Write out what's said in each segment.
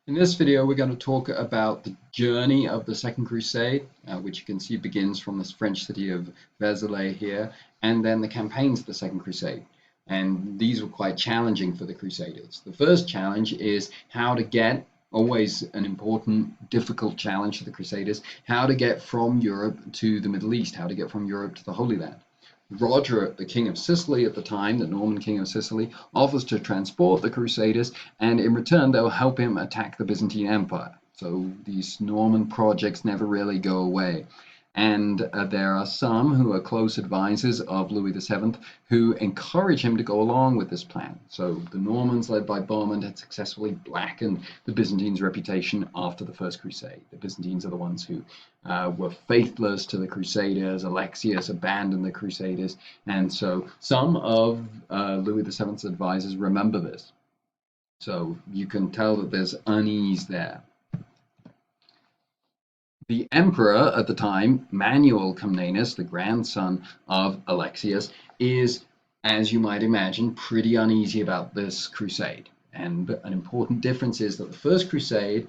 In this video, we're going to talk about the journey of the Second Crusade, which you can see begins from this French city of Vézelay here, and then the campaigns of the Second Crusade. And these were quite challenging for the Crusaders. The first challenge is how to get, always an important, difficult challenge for the Crusaders, how to get from Europe to the Middle East, how to get from Europe to the Holy Land. Roger, the king of Sicily at the time, the Norman king of Sicily, offers to transport the Crusaders, and in return they'll help him attack the Byzantine Empire. So these Norman projects never really go away. And there are some who are close advisors of Louis VII who encourage him to go along with this plan. So the Normans, led by Bohemond, had successfully blackened the Byzantines' reputation after the First Crusade. The Byzantines are the ones who were faithless to the Crusaders. Alexius abandoned the Crusaders. And so some of Louis VII's advisors remember this. So you can tell that there's unease there. The emperor at the time, Manuel Comnenus, the grandson of Alexius, is, as you might imagine, pretty uneasy about this crusade. And an important difference is that the First Crusade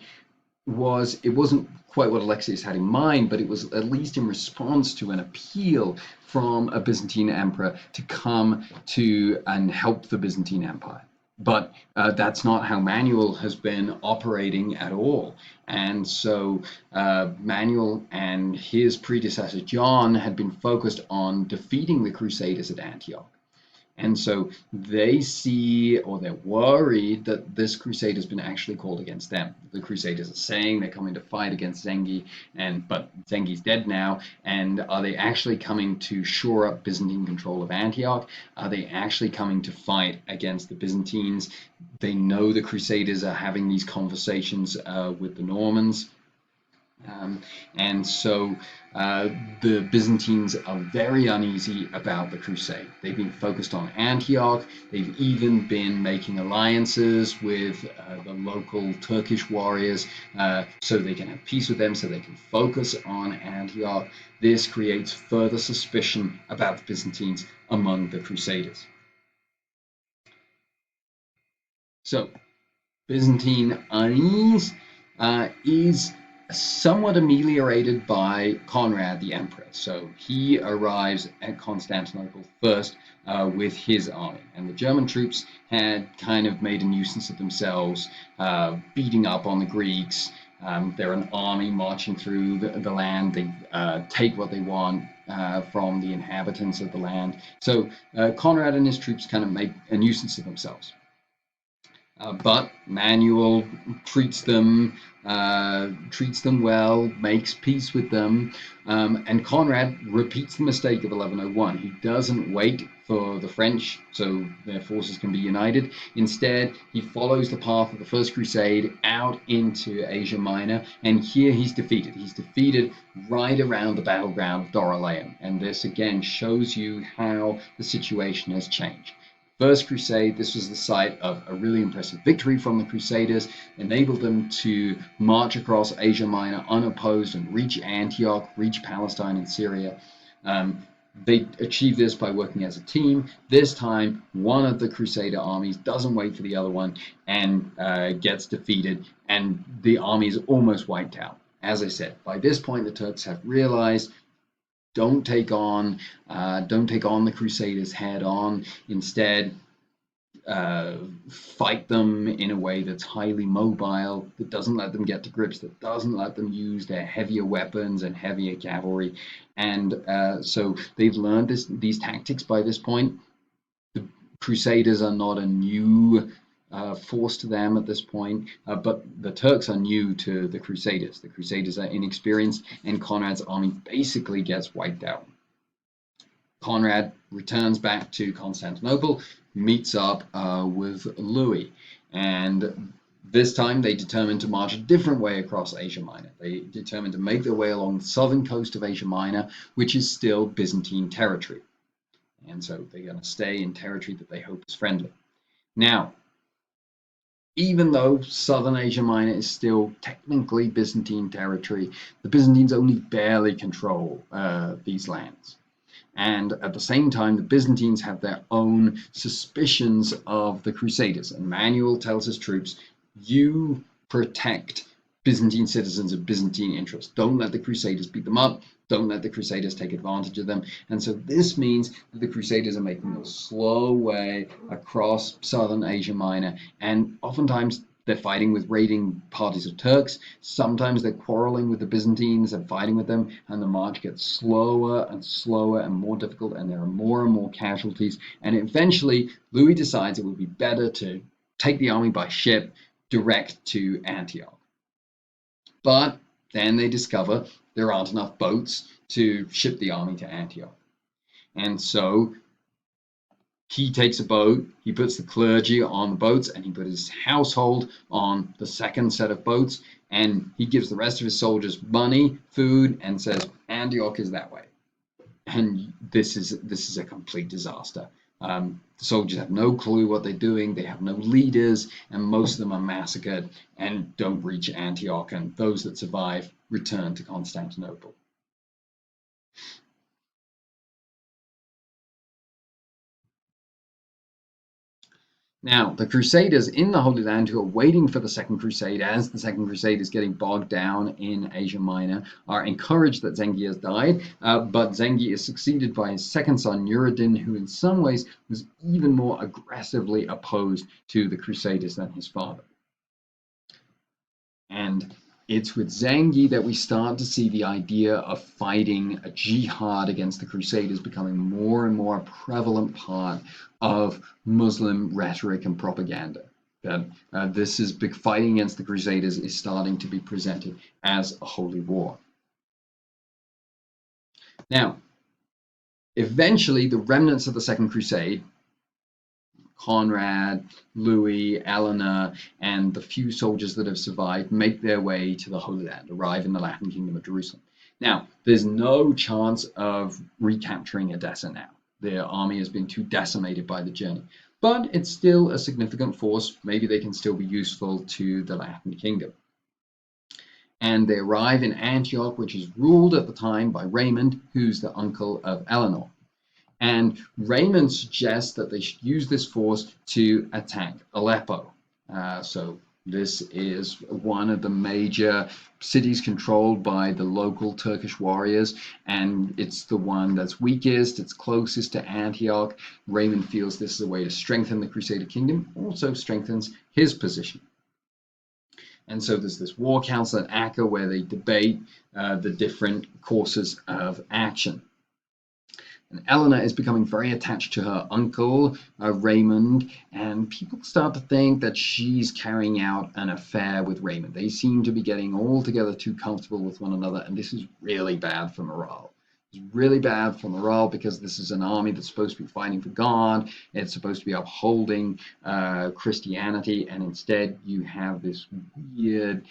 wasn't quite what Alexius had in mind, but it was at least in response to an appeal from a Byzantine emperor to come to and help the Byzantine Empire. But that's not how Manuel has been operating at all. And so Manuel and his predecessor John had been focused on defeating the Crusaders at Antioch. And so they see, or they're worried, that this crusade has been actually called against them. The Crusaders are saying they're coming to fight against Zengi, but Zengi's dead now. And are they actually coming to shore up Byzantine control of Antioch? Are they actually coming to fight against the Byzantines? They know the Crusaders are having these conversations with the Normans. And so the Byzantines are very uneasy about the crusade. They've been focused on Antioch. They've even been making alliances with the local Turkish warriors so they can have peace with them, so they can focus on Antioch. This creates further suspicion about the Byzantines among the Crusaders. So Byzantine unease is somewhat ameliorated by Conrad the Emperor. So he arrives at Constantinople first with his army. And the German troops had kind of made a nuisance of themselves, beating up on the Greeks. They're an army marching through the land. They take what they want from the inhabitants of the land. So Conrad and his troops kind of make a nuisance of themselves. But Manuel treats them well, makes peace with them, and Conrad repeats the mistake of 1101. He doesn't wait for the French so their forces can be united. Instead, he follows the path of the First Crusade out into Asia Minor, and here he's defeated. He's defeated right around the battleground of Dorylaeum, and this again shows you how the situation has changed. First Crusade, this was the site of a really impressive victory from the Crusaders, enabled them to march across Asia Minor unopposed and reach Antioch, reach Palestine and Syria. They achieved this by working as a team. This time, one of the Crusader armies doesn't wait for the other one and gets defeated, and the army is almost wiped out. As I said, by this point, the Turks have realized don't take on the Crusaders head on. Instead, fight them in a way that's highly mobile, that doesn't let them get to grips, that doesn't let them use their heavier weapons and heavier cavalry. And so they've learned these tactics by this point. The Crusaders are not a new force to them at this point, but the Turks are new to the Crusaders. The Crusaders are inexperienced, and Conrad's army basically gets wiped out. Conrad returns back to Constantinople, meets up with Louis, and this time they determine to march a different way across Asia Minor. They determine to make their way along the southern coast of Asia Minor, which is still Byzantine territory. And so they're going to stay in territory that they hope is friendly. Now, even though southern Asia Minor is still technically Byzantine territory, the Byzantines only barely control these lands. And at the same time, the Byzantines have their own suspicions of the Crusaders. And Manuel tells his troops, you protect Byzantine citizens of Byzantine interests. Don't let the Crusaders beat them up. Don't let the Crusaders take advantage of them. And so this means that the Crusaders are making a slow way across southern Asia Minor, and oftentimes they're fighting with raiding parties of Turks. Sometimes they're quarreling with the Byzantines and fighting with them, and the march gets slower and slower and more difficult, and there are more and more casualties. And eventually, Louis decides it would be better to take the army by ship direct to Antioch. But then they discover there aren't enough boats to ship the army to Antioch. And so he takes a boat, he puts the clergy on the boats, and he puts his household on the second set of boats, and he gives the rest of his soldiers money, food, and says, Antioch is that way. And this is a complete disaster. The soldiers have no clue what they're doing, they have no leaders, and most of them are massacred and don't reach Antioch, and those that survive return to Constantinople. Now, the Crusaders in the Holy Land who are waiting for the Second Crusade, as the Second Crusade is getting bogged down in Asia Minor, are encouraged that Zengi has died, but Zengi is succeeded by his second son, Nuruddin, who in some ways was even more aggressively opposed to the Crusaders than his father. And it's with Zengi that we start to see the idea of fighting a jihad against the Crusaders becoming more and more a prevalent part of Muslim rhetoric and propaganda. That this is big fighting against the Crusaders is starting to be presented as a holy war. Now, eventually, the remnants of the Second Crusade, Conrad, Louis, Eleanor, and the few soldiers that have survived make their way to the Holy Land, arrive in the Latin Kingdom of Jerusalem. Now, there's no chance of recapturing Edessa now. Their army has been too decimated by the journey. But it's still a significant force. Maybe they can still be useful to the Latin Kingdom. And they arrive in Antioch, which is ruled at the time by Raymond, who's the uncle of Eleanor. And Raymond suggests that they should use this force to attack Aleppo. So this is one of the major cities controlled by the local Turkish warriors, and it's the one that's weakest, it's closest to Antioch. Raymond feels this is a way to strengthen the Crusader kingdom, also strengthens his position. And so there's this war council at Acca where they debate the different courses of action. And Eleanor is becoming very attached to her uncle, Raymond, and people start to think that she's carrying out an affair with Raymond. They seem to be getting altogether too comfortable with one another, and this is really bad for morale. It's really bad for morale because this is an army that's supposed to be fighting for God. It's supposed to be upholding Christianity, and instead you have this weird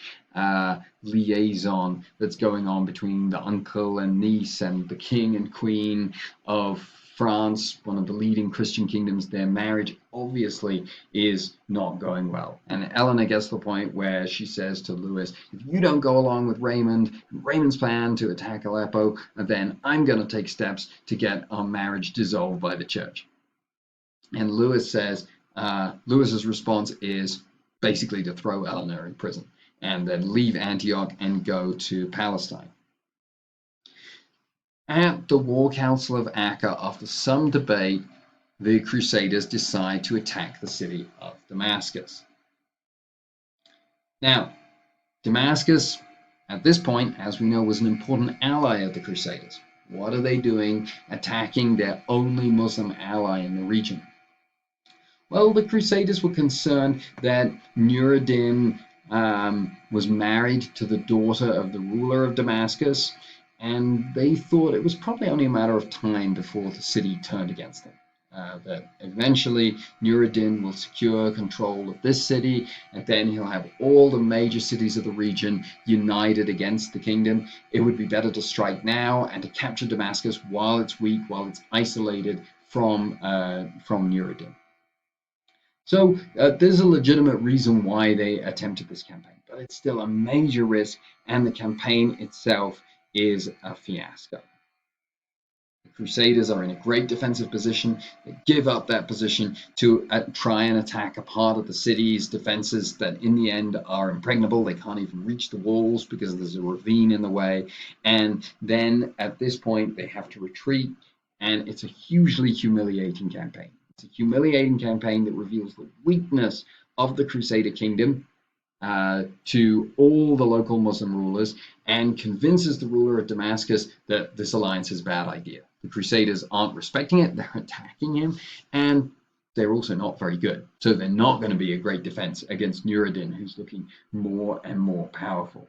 liaison that's going on between the uncle and niece and the king and queen of France, one of the leading Christian kingdoms. Their marriage obviously is not going well. And Eleanor gets to the point where she says to Louis, if you don't go along with Raymond's plan to attack Aleppo, then I'm going to take steps to get our marriage dissolved by the church. And Louis says, Louis's response is basically to throw Eleanor in prison and then leave Antioch and go to Palestine. At the War Council of Acca, after some debate, the Crusaders decide to attack the city of Damascus. Now, Damascus, at this point, as we know, was an important ally of the Crusaders. What are they doing attacking their only Muslim ally in the region? Well, the Crusaders were concerned that Nuruddin was married to the daughter of the ruler of Damascus, and they thought it was probably only a matter of time before the city turned against him. That eventually Nuruddin will secure control of this city, and then he'll have all the major cities of the region united against the kingdom. It would be better to strike now and to capture Damascus while it's weak, while it's isolated from Nuruddin. So there's a legitimate reason why they attempted this campaign, but it's still a major risk, and the campaign itself is a fiasco. Crusaders are in a great defensive position. They give up that position to try and attack a part of the city's defenses that in the end are impregnable. They can't even reach the walls because there's a ravine in the way. And then at this point, they have to retreat. And it's a hugely humiliating campaign. It's a humiliating campaign that reveals the weakness of the Crusader kingdom to all the local Muslim rulers and convinces the ruler of Damascus that this alliance is a bad idea. The Crusaders aren't respecting it, they're attacking him, and they're also not very good. So they're not going to be a great defense against Nuruddin, who's looking more and more powerful.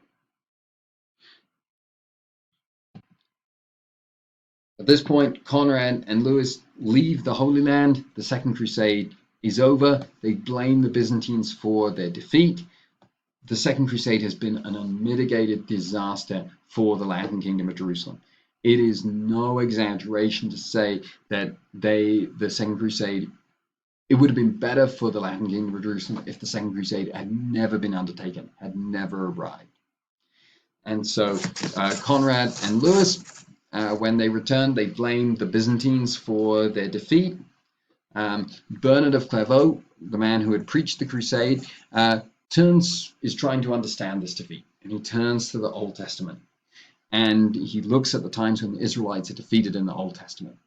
At this point, Conrad and Louis leave the Holy Land. The Second Crusade is over. They blame the Byzantines for their defeat. The Second Crusade has been an unmitigated disaster for the Latin Kingdom of Jerusalem. It is no exaggeration to say that the Second Crusade, it would have been better for the Latin Kingdom of Jerusalem if the Second Crusade had never been undertaken, had never arrived. And so Conrad and Louis, when they returned, they blamed the Byzantines for their defeat. Bernard of Clairvaux, the man who had preached the crusade, is trying to understand this defeat, and he turns to the Old Testament, and he looks at the times when the Israelites are defeated in the Old Testament.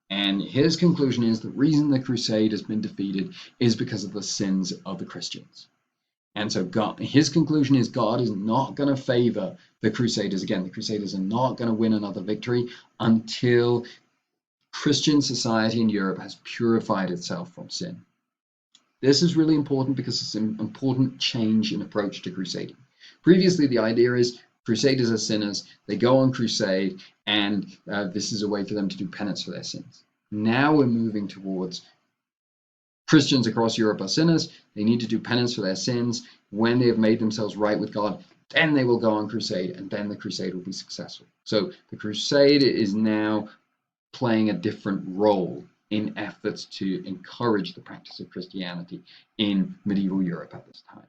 And his conclusion is the reason the crusade has been defeated is because of the sins of the Christians. And so his conclusion is God is not going to favor the Crusaders again. The Crusaders are not going to win another victory until Christian society in Europe has purified itself from sin. This is really important because it's an important change in approach to crusading. Previously, the idea is crusaders are sinners, they go on crusade, and this is a way for them to do penance for their sins. Now we're moving towards Christians across Europe are sinners, they need to do penance for their sins. When they have made themselves right with God, then they will go on crusade, and then the crusade will be successful. So the crusade is now playing a different role in efforts to encourage the practice of Christianity in medieval Europe at this time.